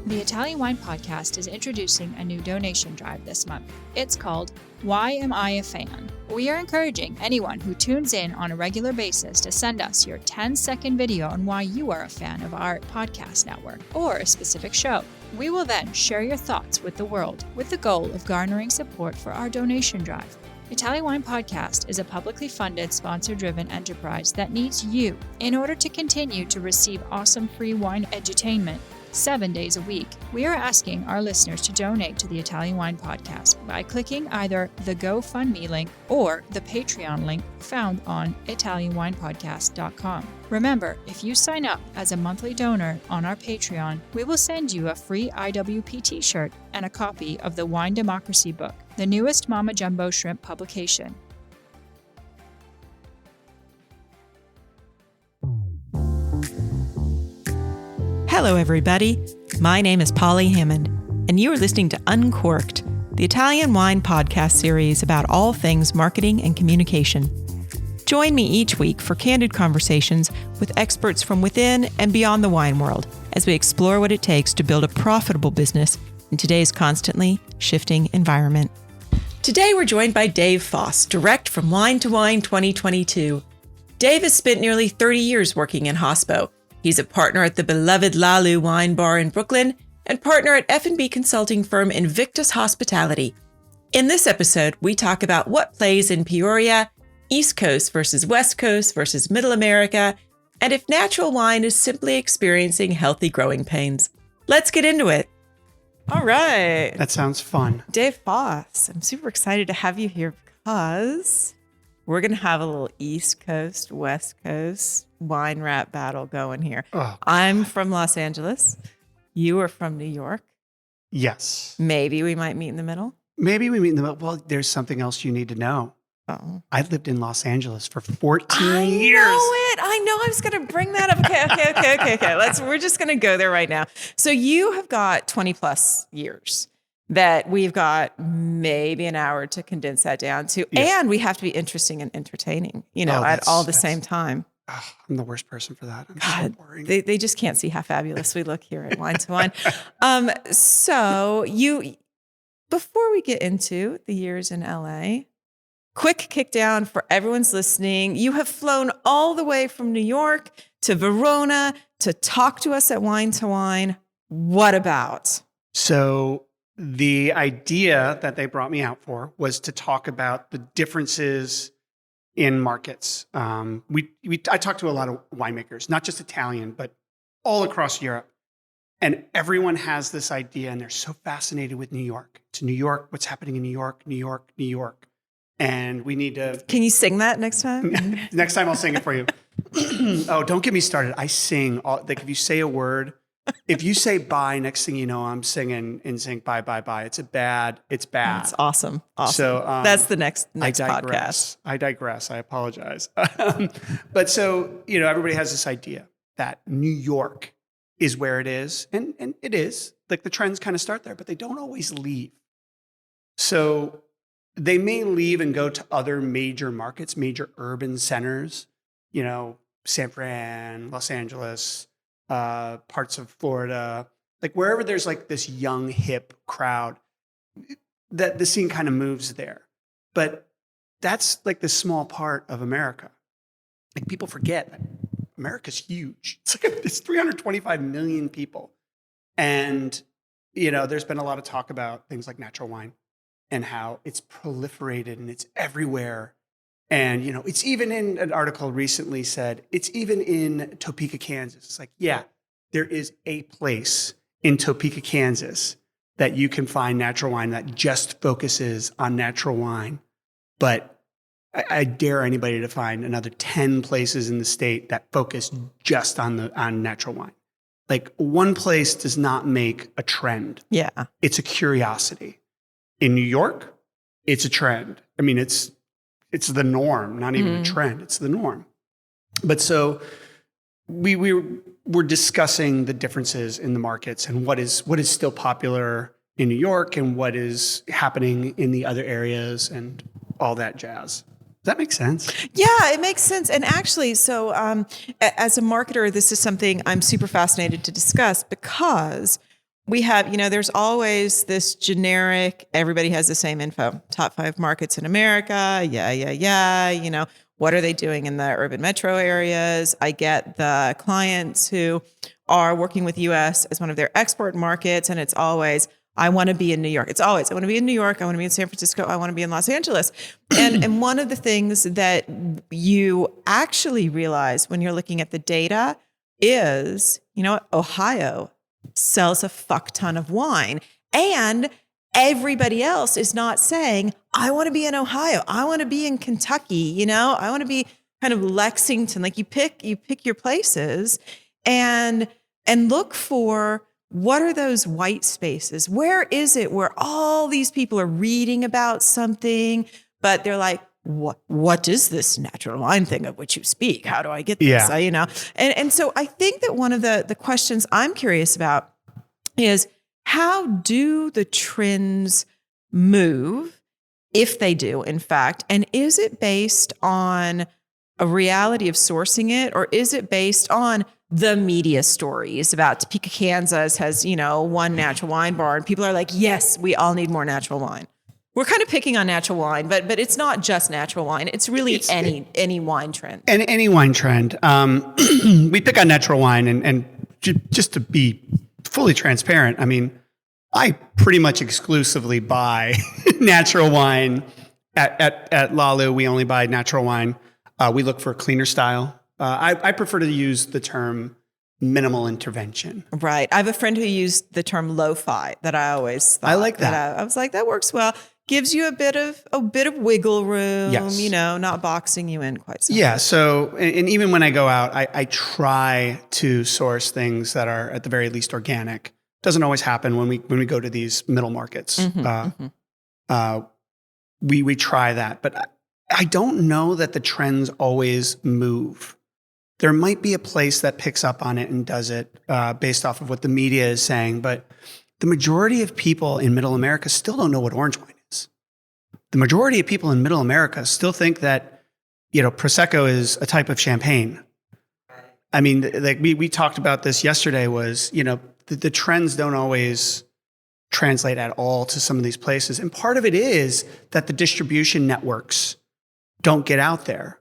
The Italian Wine Podcast is introducing a new donation drive this month. It's called Why Am I a Fan? We are encouraging anyone who tunes in on a regular basis to send us your 10-second video on why you are a fan of our podcast network or a specific show. We will then share your thoughts with the world with the goal of garnering support for our donation drive. Italian Wine Podcast is a publicly funded, sponsor-driven enterprise that needs you in order to continue to receive awesome free wine edutainment 7 days a week. We are asking our listeners to donate to the Italian Wine Podcast by clicking either the GoFundMe link or the Patreon link found on ItalianWinePodcast.com. Remember, if you sign up as a monthly donor on our Patreon, we will send you a free IWP t-shirt and a copy of the Wine Democracy book, the newest Mama Jumbo Shrimp publication. Hello, everybody. My name is Polly Hammond, and you are listening to Uncorked, the Italian wine podcast series about all things marketing and communication. Join me each week for candid conversations with experts from within and beyond the wine world as we explore what it takes to build a profitable business in today's constantly shifting environment. Today, we're joined by Dave Foss, direct from Wine to Wine 2022. Dave has spent nearly 30 years working in hospo. He's a partner at the beloved LaLou wine bar in Brooklyn and partner at F&B consulting firm Invictus Hospitality. In this episode, we talk about what plays in Peoria, East Coast versus West Coast versus Middle America, and if natural wine is simply experiencing healthy growing pains. Let's get into it. All right. That sounds fun. Dave Foss, I'm super excited to have you here because we're going to have a little East Coast, West Coast wine rap battle going here. Oh, I'm from Los Angeles. You are from New York. yes. Maybe we might meet in the middle. Maybe we meet in the middle. Well, there's something else you need to know. Oh. I lived in Los Angeles for 14 I years. know I was going to bring that up. Okay. We're just going to go there right now. So you have got 20 plus years that we've got maybe an hour to condense that down to. Yeah. And we have to be interesting and entertaining, at all the same time. Oh, I'm the worst person for that. I'm God, so boring. they just can't see how fabulous we look here at Wine to Wine. So before we get into the years in LA, quick kick down for everyone's listening. You have flown all the way from New York to Verona to talk to us at Wine to Wine. What about? So the idea that they brought me out for was to talk about the differences in markets. I talked to a lot of winemakers, not just Italian, but all across Europe. And everyone has this idea, and they're so fascinated with New York. To New York, what's happening in New York, New York, New York. And we need to... Can you sing that next time? Next time I'll sing it for you. Oh, don't get me started. I sing. Like if you say a word, if you say bye, next thing you know, I'm singing in sync, bye, bye, bye. It's bad. That's awesome. So that's the next podcast. I digress. I apologize. But so, everybody has this idea that New York is where it is. And it is. Like the trends kind of start there, but they don't always leave. So they may leave and go to other major markets, major urban centers, San Fran, Los Angeles, parts of Florida, like wherever there's like this young, hip crowd, that the scene kind of moves there. But that's like the small part of America. Like people forget that America's huge. It's 325 million people. And, there's been a lot of talk about things like natural wine and how it's proliferated and it's everywhere. And, it's even in an article recently said, it's even in Topeka, Kansas. It's like, yeah, there is a place in Topeka, Kansas that you can find natural wine that just focuses on natural wine. But I dare anybody to find another 10 places in the state that focus just on natural wine. Like one place does not make a trend. Yeah. It's a curiosity. In New York, it's a trend. I mean, it's the norm, not even a trend. It's the norm. But so we're discussing the differences in the markets and what is still popular in New York and what is happening in the other areas and all that jazz. Does that make sense? Yeah, it makes sense. And actually, so as a marketer, this is something I'm super fascinated to discuss because we have, there's always this generic, everybody has the same info. Top 5 markets in America. Yeah. What are they doing in the urban metro areas? I get the clients who are working with US as one of their export markets. And it's always, I want to be in New York. It's always, I want to be in New York. I want to be in San Francisco. I want to be in Los Angeles. And one of the things that you actually realize when you're looking at the data is, Ohio sells a fuck ton of wine, and everybody else is not saying, I want to be in Ohio. I want to be in Kentucky. I want to be kind of Lexington. Like you pick your places and look for, what are those white spaces? Where is it where all these people are reading about something, but they're like, what is this natural wine thing of which you speak? How do I get this? Yeah. And so I think that one of the questions I'm curious about is, how do the trends move, if they do, in fact? And is it based on a reality of sourcing it, or is it based on the media stories about Topeka, Kansas has, one natural wine bar, and people are like, yes, we all need more natural wine. We're kind of picking on natural wine, but it's not just natural wine. It's really any wine trend. And any wine trend. We pick on natural wine, and just to be fully transparent, I mean, I pretty much exclusively buy natural wine at LaLou. We only buy natural wine. We look for a cleaner style. I prefer to use the term minimal intervention. Right. I have a friend who used the term lo-fi that I always thought. I like that. I was like, that works well. Gives you a bit of wiggle room, yes. Not boxing you in quite so much. Yeah. So, and even when I go out, I try to source things that are at the very least organic. Doesn't always happen when we go to these middle markets. We try that, but I don't know that the trends always move. There might be a place that picks up on it and does it based off of what the media is saying, but the majority of people in Middle America still don't know what orange wine is. The majority of people in Middle America still think that, Prosecco is a type of champagne. I mean, like we talked about this yesterday, was, the trends don't always translate at all to some of these places. And part of it is that the distribution networks don't get out there,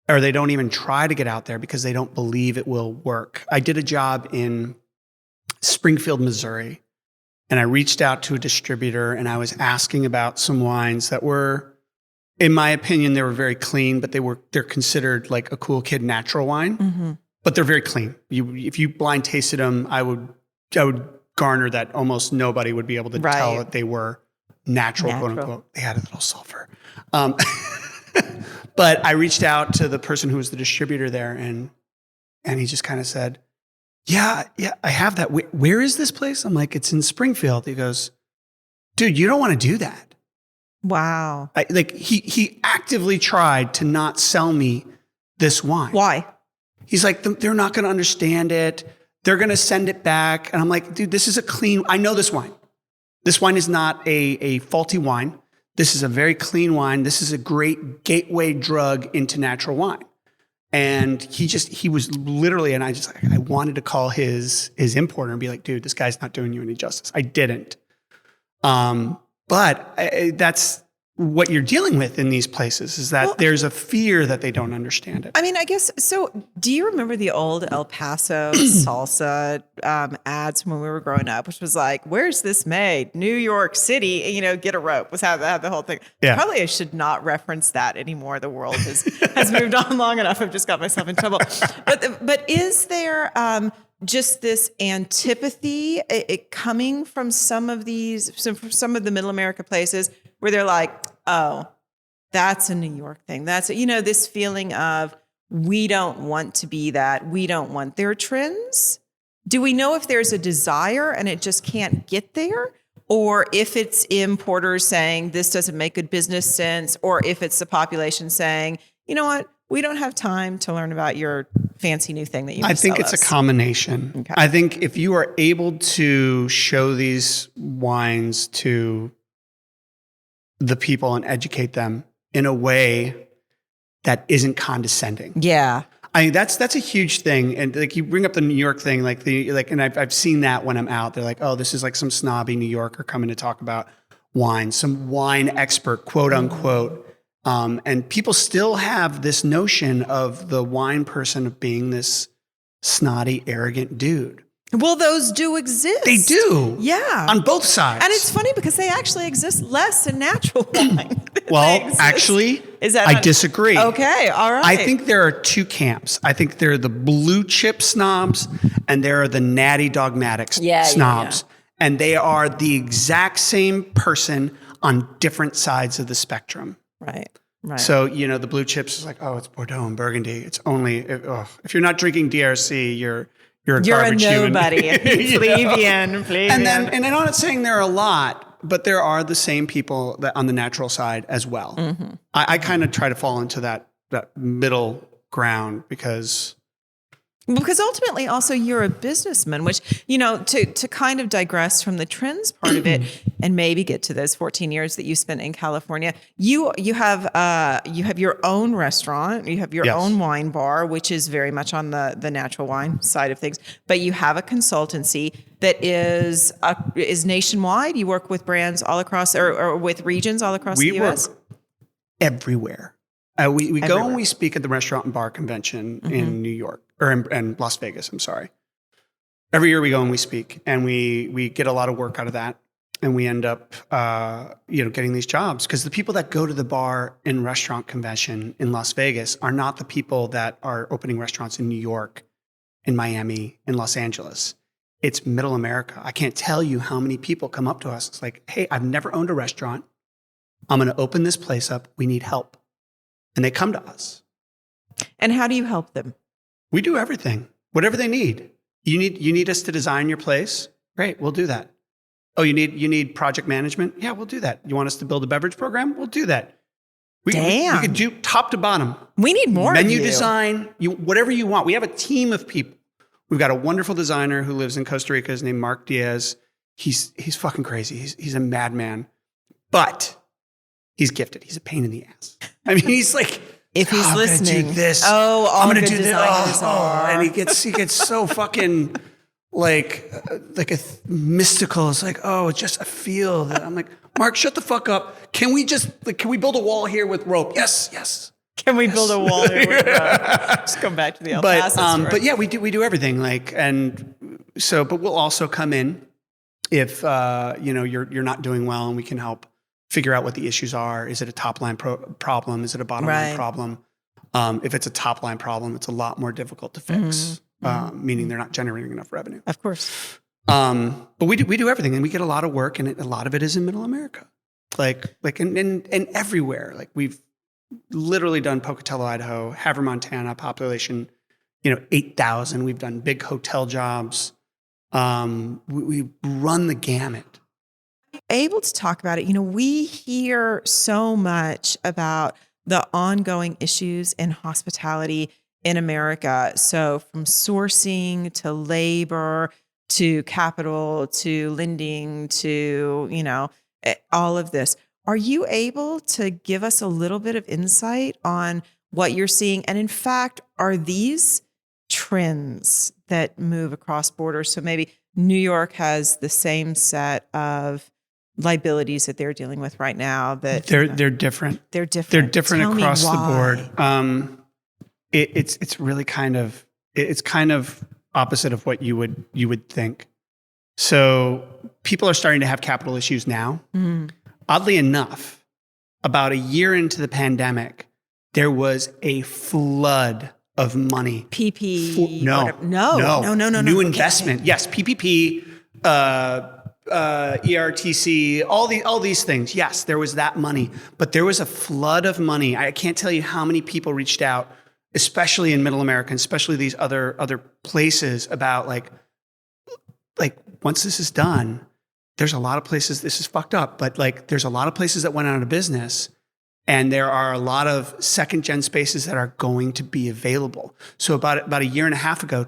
or they don't even try to get out there because they don't believe it will work. I did a job in Springfield, Missouri, and I reached out to a distributor, and I was asking about some wines that were, in my opinion, they were very clean, but they're considered like a cool kid natural wine, but they're very clean. If you blind tasted them, I would garner that almost nobody would be able to tell that they were natural, quote unquote. They had a little sulfur. But I reached out to the person who was the distributor there, and he just kind of said, yeah, I have that. Where is this place? I'm like, it's in Springfield. He goes, dude, you don't want to do that. Wow. He actively tried to not sell me this wine. Why? He's like, they're not going to understand it. They're going to send it back. And I'm like, dude, this is a clean, I know this wine. This wine is not a faulty wine. This is a very clean wine. This is a great gateway drug into natural wine. And he was literally, and I wanted to call his importer and be like, dude, this guy's not doing you any justice. I didn't. But that's what you're dealing with in these places, is that there's a fear that they don't understand it. I mean, I guess, so do you remember the old El Paso salsa ads when we were growing up, which was like, where's this made? New York City, get a rope, was how the whole thing. Yeah. Probably I should not reference that anymore. The world has moved on long enough. I've just got myself in trouble. But is there just this antipathy coming from some of the middle America places where they're like, oh, that's a New York thing. That's, this feeling of, we don't want to be that. We don't want their trends. Do we know if there's a desire and it just can't get there? Or if it's importers saying this doesn't make good business sense, or if it's the population saying, you know what, we don't have time to learn about your fancy new thing that you. I think it's a combination. Okay. I think if you are able to show these wines to the people and educate them in a way that isn't condescending. Yeah. That's a huge thing. And like you bring up the New York thing, and I've seen that when I'm out. They're like, oh, this is like some snobby New Yorker coming to talk about wine, some wine expert, quote unquote. And people still have this notion of the wine person of being this snotty, arrogant dude. Well, those do exist. They do. Yeah. On both sides. And it's funny because they actually exist less in natural wine. Well, actually, I disagree. Okay, all right. I think there are two camps. I think there are the blue chip snobs and there are the natty dogmatic snobs. Yeah. And they are the exact same person on different sides of the spectrum. Right. So, the blue chips is like, oh, it's Bordeaux and Burgundy. It's only, if you're not drinking DRC, you're a garbage nobody. Plebeian. And then I'm not saying there are a lot, but there are the same people that on the natural side as well. Mm-hmm. I kind of try to fall into that middle ground because ultimately also you're a businessman, which, to kind of digress from the trends part of it and maybe get to those 14 years that you spent in California, you have your own restaurant, you have your own wine bar, which is very much on the natural wine side of things, but you have a consultancy that is nationwide. You work with brands all across or with regions all across the U.S. We work everywhere. We go and we speak at the Restaurant and Bar Convention in New York, or in Las Vegas, I'm sorry. Every year we go and we speak, and we get a lot of work out of that, and we end up, getting these jobs. Because the people that go to the bar and restaurant convention in Las Vegas are not the people that are opening restaurants in New York, in Miami, in Los Angeles. It's middle America. I can't tell you how many people come up to us. It's like, hey, I've never owned a restaurant. I'm going to open this place up. We need help. And they come to us. And how do you help them? We do everything, whatever they need. You need us to design your place? Great, we'll do that. Oh, you need project management? Yeah, we'll do that. You want us to build a beverage program? We'll do that. We could do top to bottom. We need more menu design, whatever you want. We have a team of people. We've got a wonderful designer who lives in Costa Rica. His name Mark Diaz. He's fucking crazy. He's a madman, but he's gifted. He's a pain in the ass. I mean, he's like, if he's listening, I'm gonna do this. I'm gonna do this. And he gets so fucking like mystical. It's like, just a feel that I'm like, Mark, shut the fuck up. Can we build a wall here with rope? Yes. Can we build a wall here with rope? Just come back to the El Paso story. But yeah, we do everything. But we'll also come in if you're not doing well, and we can help figure out what the issues are. Is it a top line problem? Is it a bottom line problem? If it's a top line problem, it's a lot more difficult to fix, meaning they're not generating enough revenue. Of course. But we do everything, and we get a lot of work, and a lot of it is in Middle America, and everywhere. Like we've literally done Pocatello, Idaho, Havre, Montana, population, 8,000. We've done big hotel jobs. We run the gamut. Able to talk about it. We hear so much about the ongoing issues in hospitality in America. So from sourcing to labor to capital to lending to, all of this. Are you able to give us a little bit of insight on what you're seeing? And in fact, are these trends that move across borders? So maybe New York has the same set of liabilities that they're dealing with right now. That they're different. They're different. They're different Tell across me the why. board. It's really kind of opposite of what you would think. So people are starting to have capital issues now. Mm. Oddly enough, about a year into the pandemic, there was a flood of money. PP. No. New investment. Yes, PPP, ERTC, all these things. Yes, there was that money, but there was a flood of money. I can't tell you how many people reached out, especially in Middle America, and especially these other places, about like once this is done, there's a lot of places, this is fucked up, but there's a lot of places that went out of business, and there are a lot of second gen spaces that are going to be available. So about a year and a half ago,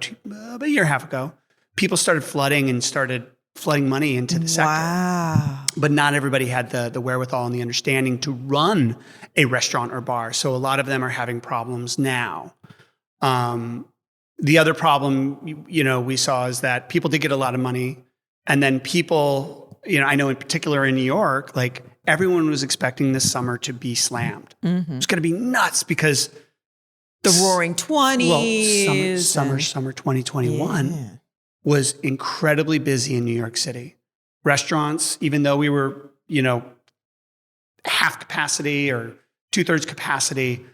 people started flooding money into the sector. Wow. But not everybody had the wherewithal and the understanding to run a restaurant or bar. So a lot of them are having problems now. The other problem, we saw is that people did get a lot of money, and then people, I know in particular in New York, like everyone was expecting this summer to be slammed. Mm-hmm. It's going to be nuts because the Roaring 20s. Summer 2021 was incredibly busy in New York City. Restaurants, even though we were, half capacity or 2/3 capacity,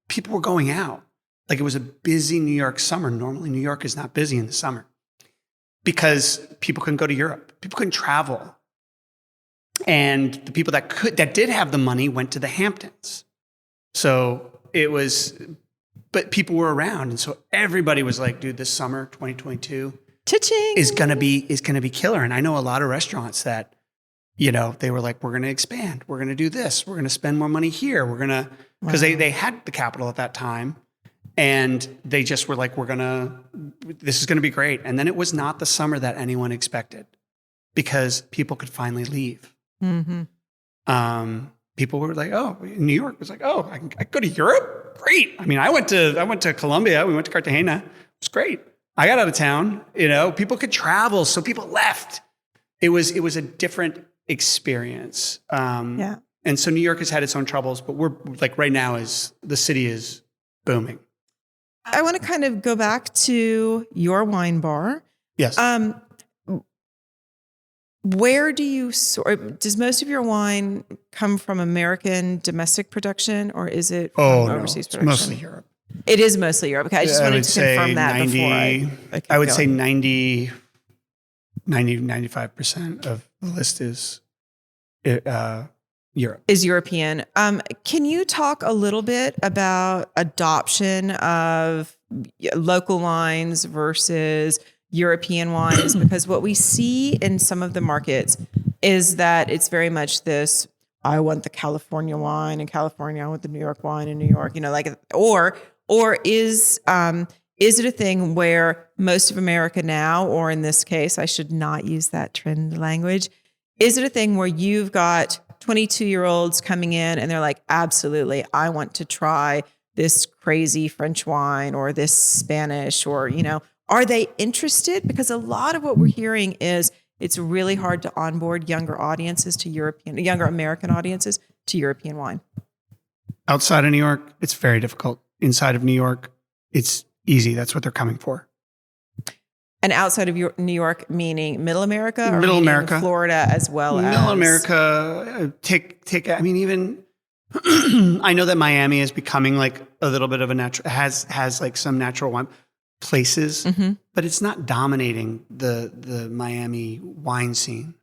people were going out. Like it was a busy New York summer. Normally New York is not busy in the summer because people couldn't go to Europe. People couldn't travel. And the people that did have the money went to the Hamptons. So but people were around. And so everybody was like, dude, this summer, 2022 Cha-ching. is going to be killer. And I know a lot of restaurants that, they were like, we're going to expand. We're going to do this. We're going to spend more money here. We're going to, because they had the capital at that time. And they just were like, this is going to be great. And then it was not the summer that anyone expected because people could finally leave. Mm-hmm. People were like, oh, New York was like, oh, I can go to Europe? Great. I mean, I went to Colombia. We went to Cartagena. It was great. I got out of town. People could travel. So people left. It was a different experience. And so New York has had its own troubles, but we're like right now the city is booming. I want to kind of go back to your wine bar. Yes. Where do you does most of your wine come from American domestic production or is it from overseas production? It's mostly Europe. It is mostly Europe. Okay. I just wanted to confirm that before I would say 95% of the list is Europe. Is European. Can you talk a little bit about adoption of local wines versus European wines? Because what we see in some of the markets is that it's very much this, I want the California wine in California, I want the New York wine in New York, or is it a thing where most of America now, or in this case, I should not use that trend language, is it a thing where you've got 22-year-olds coming in and they're like, absolutely, I want to try this crazy French wine or this Spanish or, are they interested? Because a lot of what we're hearing is it's really hard to onboard younger American audiences to European wine. Outside of New York, it's very difficult. Inside of New York, it's easy. That's what they're coming for. And outside of New York, meaning Middle America or Middle America, Florida as well as Middle America. I mean, even I know that Miami is becoming like a little bit of a natural has like some natural wine places, but it's not dominating the Miami wine scene.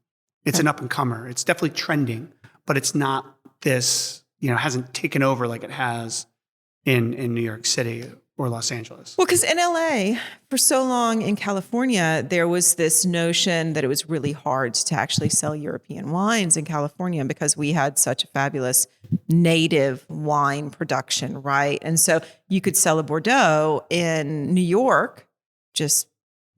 It's an up and comer. It's definitely trending, but it's not this. Hasn't taken over like it has in New York City or Los Angeles. Well, because in LA, for so long in California, there was this notion that it was really hard to actually sell European wines in California because we had such a fabulous native wine production, right? And so you could sell a Bordeaux in New York just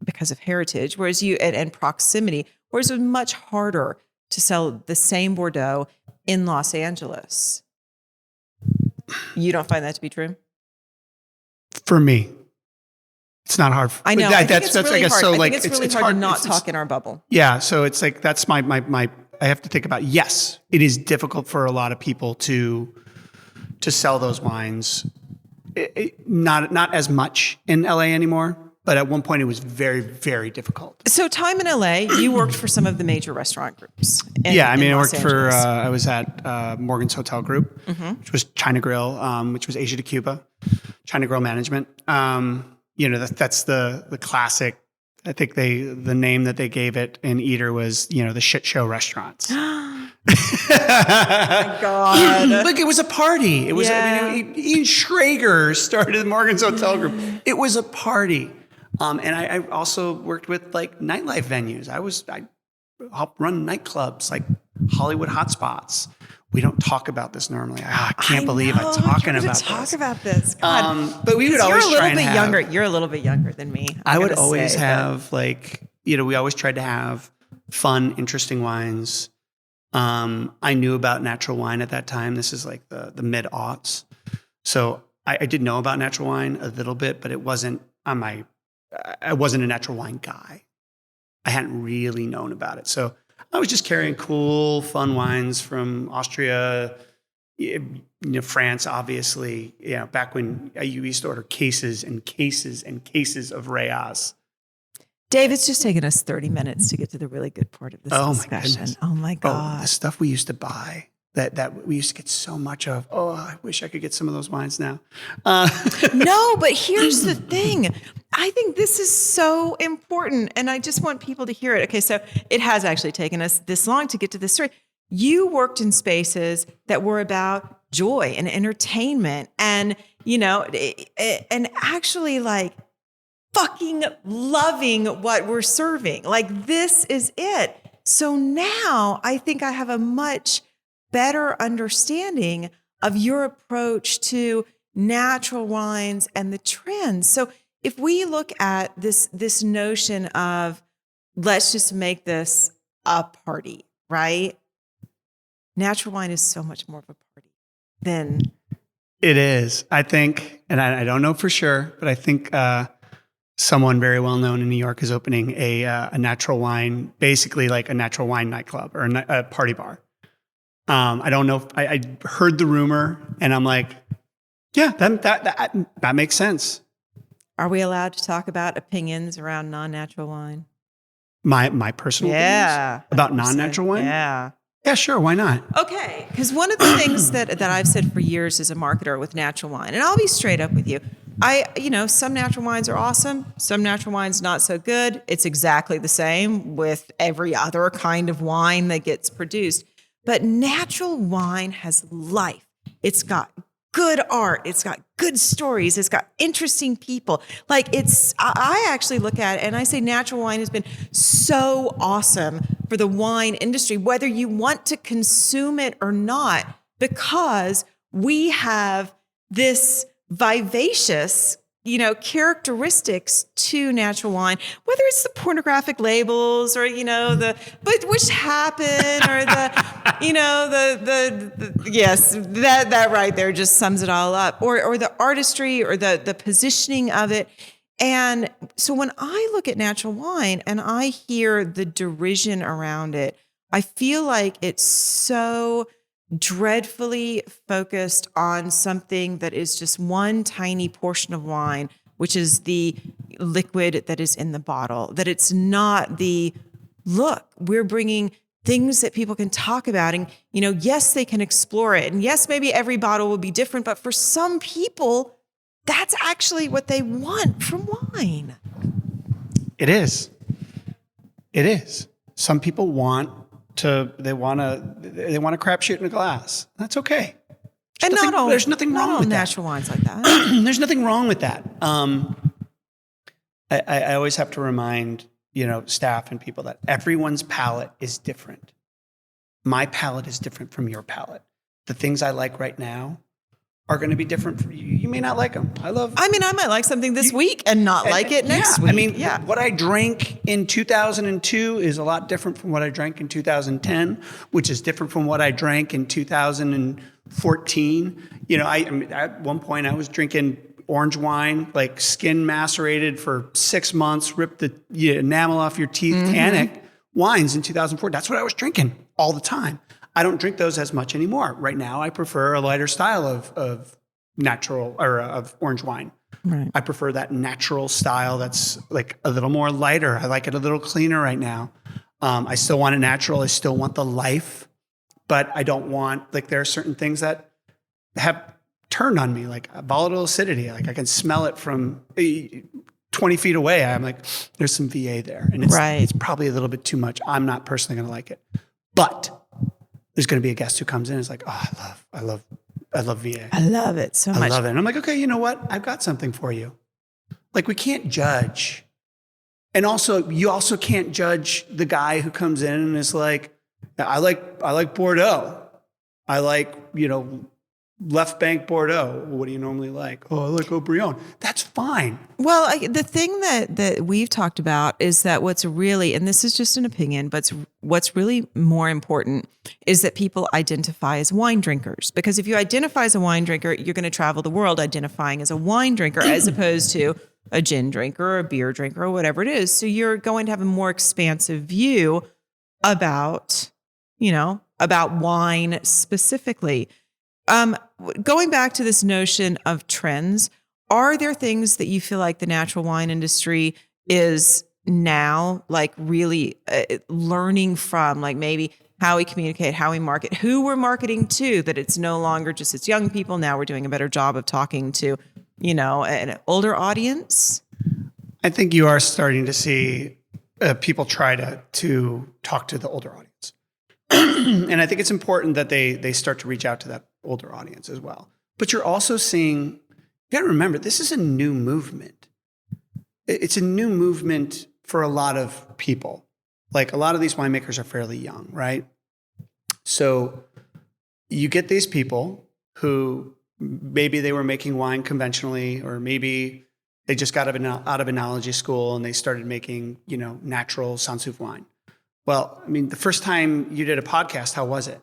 because of heritage, whereas and proximity, whereas it was much harder to sell the same Bordeaux in Los Angeles. You don't find that to be true? For me, it's not hard. I know. That's really hard. So I like think it's really hard to not talk in our bubble. Yeah. So it's like, that's my, I have to think about, yes, it is difficult for a lot of people to sell those wines. Not as much in LA anymore, but at one point it was very, very difficult. So time in LA, you worked for some of the major restaurant groups. I worked for, I was at Mondrian Hotel Group, which was China Grill, which was Asia to Cuba, China Grill Management. That's the classic. I think the name that they gave it in Eater was, the shit show restaurants. Oh my God. Look, it was a party. It was, Ian Schrager started Mondrian Hotel Group. It was a party. And I also worked with like nightlife venues. I helped run nightclubs like Hollywood Hotspots. We don't talk about this normally. I can't believe I'm talking about this. God. But we would always try and have. Younger. You're a little bit younger than me. I would always have we always tried to have fun, interesting wines. I knew about natural wine at that time. This is like the mid-aughts. So I did know about natural wine a little bit, but it wasn't on my, I wasn't a natural wine guy. I hadn't really known about it. So I was just carrying cool, fun wines from Austria, France, obviously, back when you used to order cases and cases and cases of Reyes. Dave, it's just taken us 30 minutes to get to the really good part of this discussion. Oh my God. The stuff we used to buy that we used to get so much of. Oh, I wish I could get some of those wines now. No, but here's the thing. I think this is so important, and I just want people to hear it. Okay, so it has actually taken us this long to get to this story. You worked in spaces that were about joy and entertainment and, and actually like fucking loving what we're serving. Like, this is it. So now I think I have a much better understanding of your approach to natural wines and the trends. So if we look at this notion of let's just make this a party, right? Natural wine is so much more of a party than it is. I think, and I don't know for sure, but I think someone very well known in New York is opening a natural wine, basically like a natural wine nightclub or a party bar. I don't know. I heard the rumor, and I'm like, yeah, that makes sense. Are we allowed to talk about opinions around non-natural wine? My personal opinions about non-natural wine? Yeah. Yeah, sure. Why not? Okay. Because one of the things that I've said for years as a marketer with natural wine, and I'll be straight up with you, some natural wines are awesome. Some natural wines not so good. It's exactly the same with every other kind of wine that gets produced. But natural wine has life. It's got good art. It's got good stories. It's got interesting people. Like I actually look at it and I say natural wine has been so awesome for the wine industry, whether you want to consume it or not, because we have this vivacious, characteristics to natural wine, whether it's the pornographic labels or, but which happen or yes, that right there just sums it all up, or the artistry or the positioning of it. And so when I look at natural wine and I hear the derision around it, I feel like it's so dreadfully focused on something that is just one tiny portion of wine, which is the liquid that is in the bottle, that it's not look, we're bringing things that people can talk about and, yes, they can explore it. And yes, maybe every bottle will be different, but for some people, that's actually what they want from wine. It is. Some people want to crapshoot in a glass. That's okay. There's nothing wrong with natural wines like that. There's nothing wrong with that. I always have to remind staff and people that everyone's palate is different. My palate is different from your palate. The things I like right now are going to be different for you. You may not like them. I might like something this week and not like it next week. What I drank in 2002 is a lot different from what I drank in 2010, which is different from what I drank in 2014. At one point I was drinking orange wine, like skin macerated for 6 months, ripped the enamel off your teeth, tannic wines in 2004. That's what I was drinking all the time. I don't drink those as much anymore. Right now, I prefer a lighter style of natural or of orange wine. Right. I prefer that natural style that's like a little more lighter. I like it a little cleaner right now. I still want it natural. I still want the life, but I don't want, there are certain things that have turned on me, like volatile acidity. Like I can smell it from 20 feet away. I'm like, there's some VA there. And it's probably a little bit too much. I'm not personally going to like it. But there's going to be a guest who comes in and is like, oh, I love VA. I love it so much. I love it. And I'm like, okay, you know what? I've got something for you. Like, we can't judge. And also, you also can't judge the guy who comes in and is like, I like Bordeaux. I like, left bank Bordeaux. What do you normally like? Oh, I like Haut-Brion. That's fine. Well, the thing that we've talked about is that what's really, and this is just an opinion, but what's really more important is that people identify as wine drinkers. Because if you identify as a wine drinker, you're going to travel the world identifying as a wine drinker as opposed to a gin drinker or a beer drinker or whatever it is. So you're going to have a more expansive view about wine specifically. Going back to this notion of trends, are there things that you feel like the natural wine industry is now like really learning from, like maybe how we communicate, how we market, who we're marketing to, that it's no longer just it's young people. Now we're doing a better job of talking to, an older audience? I think you are starting to see people try to talk to the older audience. And I think it's important that they start to reach out to that older audience as well. But you're also seeing, you got to remember, this is a new movement. It's a new movement for a lot of people. Like a lot of these winemakers are fairly young, right? So you get these people who maybe they were making wine conventionally, or maybe they just got out of enology school and they started making, natural Sansouf wine. Well, I mean, the first time you did a podcast, how was it?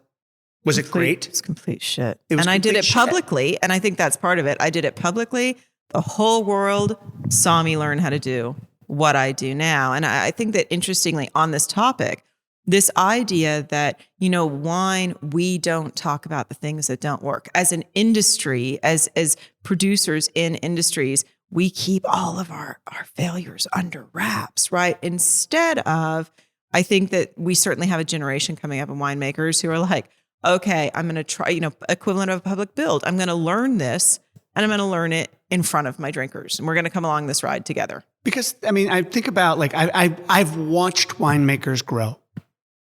Was it great? It's complete shit. And I did it publicly, and I think that's part of it. I did it publicly. The whole world saw me learn how to do what I do now. And I think that, interestingly, on this topic, this idea that, wine, we don't talk about the things that don't work. As an industry, as producers in industries, we keep all of our failures under wraps, right? Instead of, I think that we certainly have a generation coming up of winemakers who are like, okay, I'm going to try, equivalent of a public build. I'm going to learn this, and I'm going to learn it in front of my drinkers. And we're going to come along this ride together. Because, I mean, I think about, like, I've watched winemakers grow.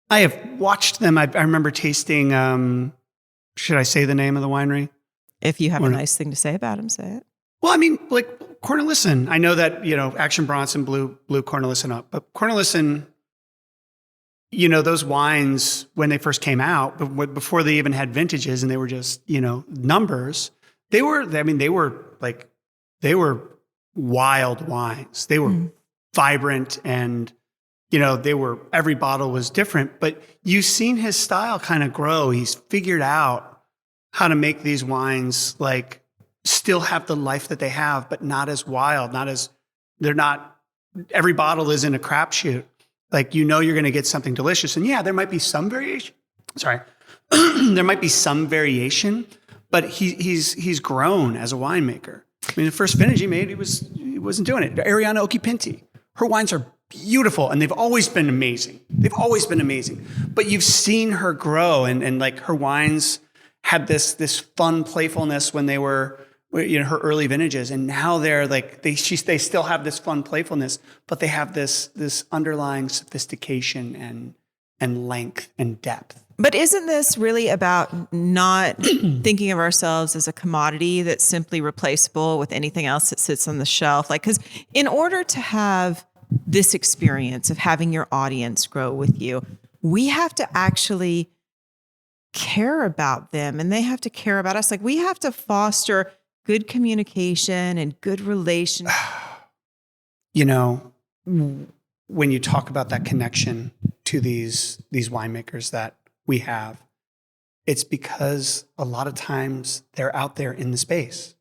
I have watched them. I remember tasting, should I say the name of the winery? If you have a nice thing to say about them, say it. Well, I mean, like Cornelissen. I know that, Action Bronson blew Cornelissen up. But Cornelissen, those wines, when they first came out, before they even had vintages and they were just, numbers, they were wild wines. They were vibrant, and, every bottle was different. But you've seen his style kind of grow. He's figured out how to make these wines, like, still have the life that they have, but not as wild, every bottle isn't a crapshoot. Like, you're going to get something delicious. And yeah, there might be some variation. There might be some variation, but he's grown as a winemaker. I mean, the first vintage he made, he wasn't doing it. Ariana Occhipinti, her wines are beautiful, and they've always been amazing. But you've seen her grow, and like her wines had this fun playfulness when they were, her early vintages, and now they're like they still have this fun playfulness, but they have this underlying sophistication and length and depth. But isn't this really about not thinking of ourselves as a commodity that's simply replaceable with anything else that sits on the shelf? Like, because in order to have this experience of having your audience grow with you, we have to actually care about them, and they have to care about us. Like, we have to foster good communication and good relations. When you talk about that connection to these winemakers that we have, it's because a lot of times they're out there in the space.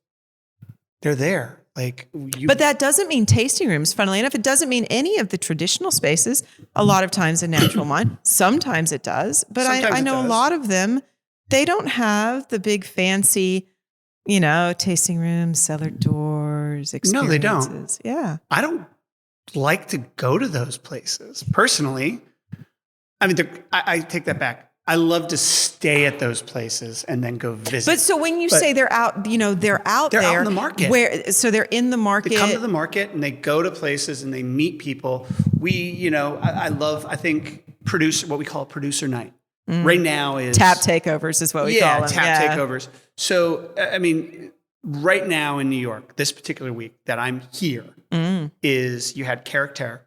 They're there. But that doesn't mean tasting rooms. Funnily enough, it doesn't mean any of the traditional spaces. A lot of times in natural wine, sometimes it does. But I know a lot of them, they don't have the big fancy, tasting rooms, cellar doors, experiences. No, they don't. Yeah. I don't like to go to those places personally. I mean, I take that back. I love to stay at those places and then go visit. But so when you say they're out, they're out there. They're out in the market. So they're in the market. They come to the market and they go to places and they meet people. I think what we call producer night. Right now is tap takeovers is what we call them. Tap takeovers. So, I mean, right now in New York, this particular week that I'm here is you had Character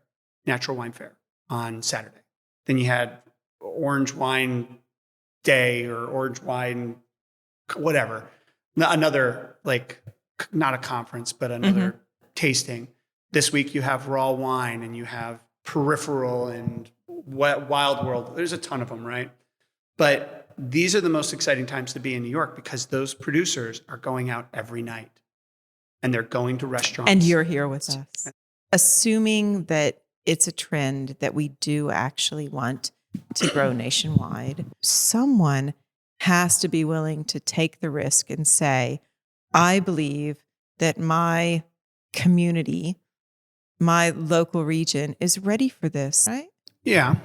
Natural Wine Fair on Saturday. Then you had Orange Wine Day or Orange Wine, whatever, another, like, not a conference, but another tasting. This week you have raw wine and you have peripheral and wild world. There's a ton of them, right? But these are the most exciting times to be in New York because those producers are going out every night and they're going to restaurants. And you're here with us. Assuming that it's a trend that we do actually want to grow nationwide, someone has to be willing to take the risk and say, I believe that my community, my local region is ready for this, right? Yeah.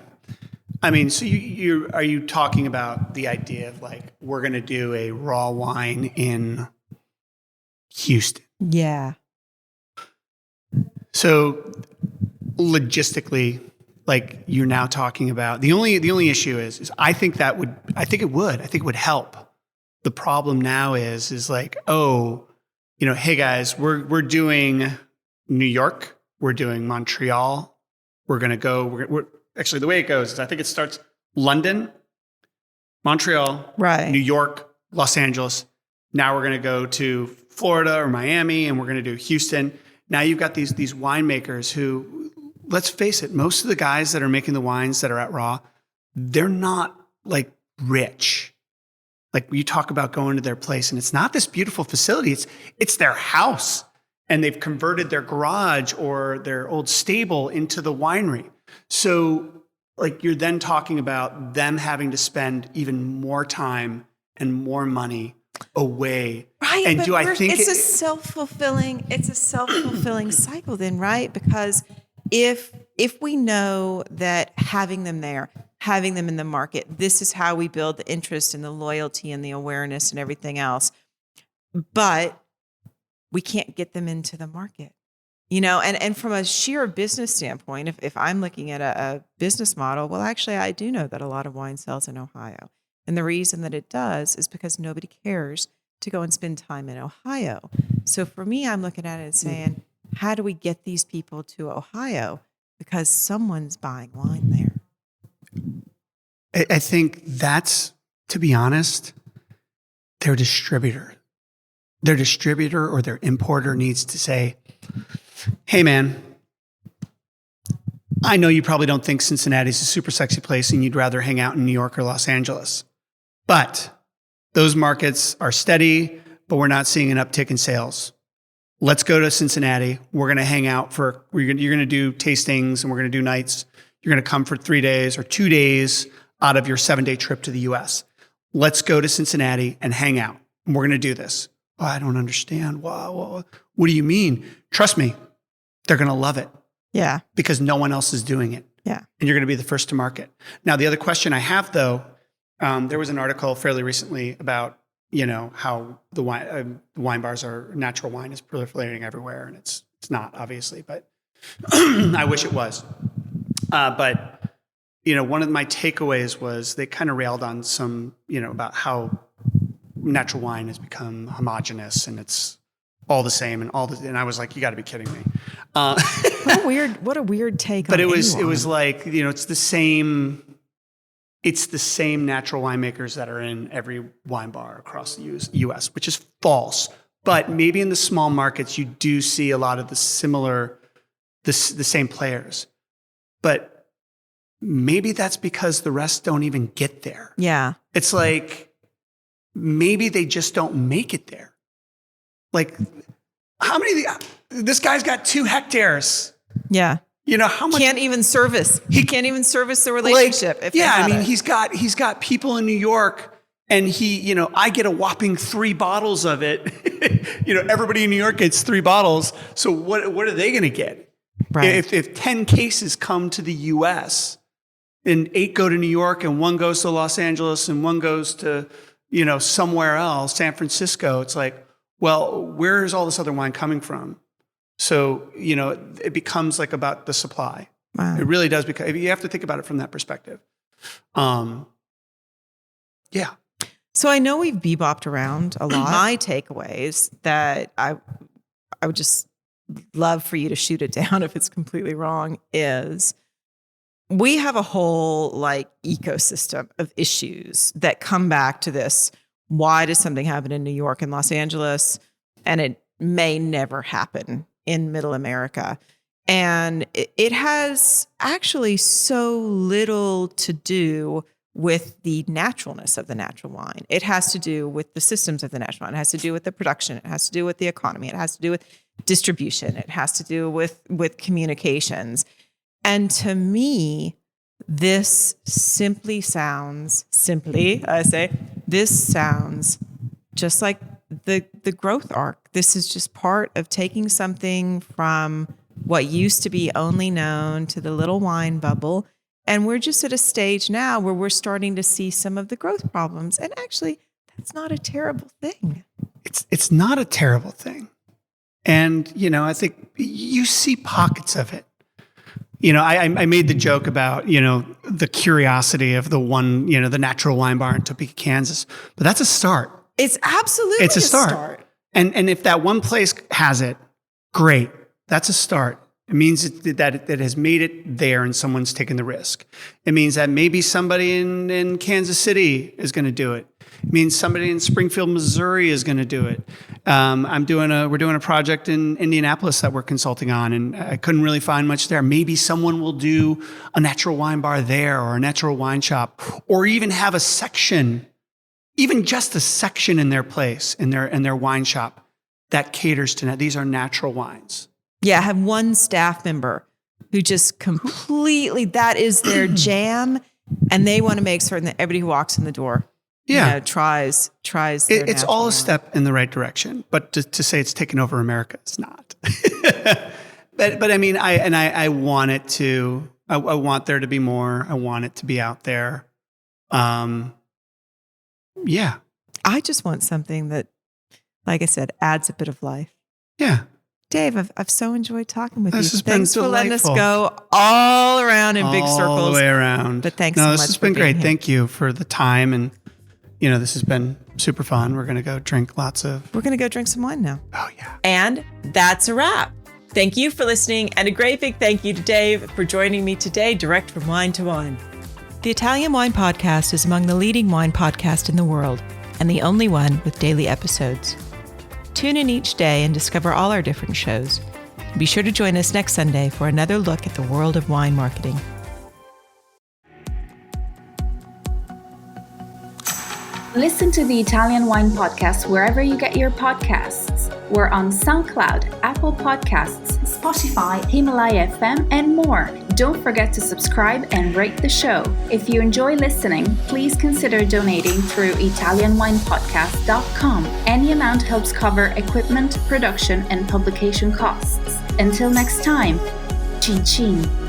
I mean, so are you talking about the idea of like, we're going to do a raw wine in Houston? Yeah. So logistically, like you're now talking about, the only issue is I think it would help. The problem now is like, oh, hey guys, we're doing New York, we're doing Montreal, we're going to go, we're actually the way it goes is I think it starts London, Montreal, right, New York, Los Angeles. Now we're going to go to Florida or Miami and we're going to do Houston. Now you've got these winemakers who, let's face it, most of the guys that are making the wines that are at Raw, they're not like rich. Like you talk about going to their place and it's not this beautiful facility. It's their house and they've converted their garage or their old stable into the winery. So like you're then talking about them having to spend even more time and more money away. Right. And do I think it's a self-fulfilling cycle then, right? Because if we know that having them there, having them in the market, this is how we build the interest and the loyalty and the awareness and everything else, but we can't get them into the market. And from a sheer business standpoint, if I'm looking at a business model, well, actually, I do know that a lot of wine sells in Ohio. And the reason that it does is because nobody cares to go and spend time in Ohio. So for me, I'm looking at it and saying, how do we get these people to Ohio? Because someone's buying wine there. I think that's, to be honest, their distributor. Their distributor or their importer needs to say, hey, man, I know you probably don't think Cincinnati's a super sexy place and you'd rather hang out in New York or Los Angeles. But those markets are steady, but we're not seeing an uptick in sales. Let's go to Cincinnati. We're going to hang out you're going to do tastings and we're going to do nights. You're going to come for 3 days or 2 days out of your 7-day trip to the US. Let's go to Cincinnati and hang out. And we're going to do this. Oh, I don't understand. Wow. What do you mean? Trust me, they're going to love it. Yeah. Because no one else is doing it. Yeah. And you're going to be the first to market. Now, the other question I have, though, there was an article fairly recently about, how the wine bars natural wine is proliferating everywhere. And it's not, obviously, but I wish it was. But, one of my takeaways was they kind of railed on some, about how natural wine has become homogenous and it's all the same and and I was like, you got to be kidding me. What a weird take. But it was like, it's the same natural winemakers that are in every wine bar across the US, which is false. But maybe in the small markets, you do see a lot of the same players. But maybe that's because the rest don't even get there. Yeah. It's like, maybe they just don't make it there. Like, this guy's got 2 hectares. Yeah. How much can't even service. He can't even service the relationship. He's got people in New York and I get a whopping 3 bottles of it. Everybody in New York gets 3 bottles. So what are they going to get? Right. If 10 cases come to the US and 8 go to New York and 1 goes to Los Angeles and 1 goes to, somewhere else, San Francisco, it's like, well, where is all this other wine coming from? So, it becomes like about the supply. Wow. It really does, because you have to think about it from that perspective. Yeah. So I know we've bebopped around a lot. My takeaways that I would just love for you to shoot it down if it's completely wrong is we have a whole ecosystem of issues that come back to this Why does something happen in New York and Los Angeles, and it may never happen in Middle America? And it has actually so little to do with the naturalness of the natural wine. It has to do with the systems of the natural wine. It has to do with the production. It has to do with the economy. It has to do with distribution. It has to do with communications. And to me, this sounds just like the growth arc. This is just part of taking something from what used to be only known to the little wine bubble. And we're just at a stage now where we're starting to see some of the growth problems. And actually, that's not a terrible thing. It's not a terrible thing. And, I think you see pockets of it. I made the joke about, the curiosity of the one, the natural wine bar in Topeka, Kansas. But that's a start. It's absolutely a start. And if that one place has it, great. That's a start. It means that it has made it there and someone's taken the risk. It means that maybe somebody in Kansas City is going to do it. It means somebody in Springfield, Missouri is going to do it. We're doing a project in Indianapolis that we're consulting on, and I couldn't really find much there. Maybe someone will do a natural wine bar there, or a natural wine shop, or even have a section, even just a section in their place, in their wine shop that caters to these are natural wines. Yeah, I have one staff member who just completely, that is their jam, and they want to make certain that everybody who walks in the door tries. It's all a step in the right direction, but to say it's taken over America, it's not. but I mean, I want it to. I want there to be more. I want it to be out there. Yeah. I just want something that, like I said, adds a bit of life. Yeah. Dave, I've so enjoyed talking with you. Thanks for letting us go all around in big circles. All the way around. But thanks so much. This has been great. Thank you for the time. And, this has been super fun. We're going to go drink We're going to go drink some wine now. Oh, yeah. And that's a wrap. Thank you for listening. And a great big thank you to Dave for joining me today, direct from Wine to Wine. The Italian Wine Podcast is among the leading wine podcasts in the world, and the only one with daily episodes. Tune in each day and discover all our different shows. Be sure to join us next Sunday for another look at the world of wine marketing. Listen to the Italian Wine Podcast wherever you get your podcasts. We're on SoundCloud, Apple Podcasts, Spotify, Himalaya FM, and more. Don't forget to subscribe and rate the show. If you enjoy listening, please consider donating through ItalianWinePodcast.com. Any amount helps cover equipment, production, and publication costs. Until next time, cin cin.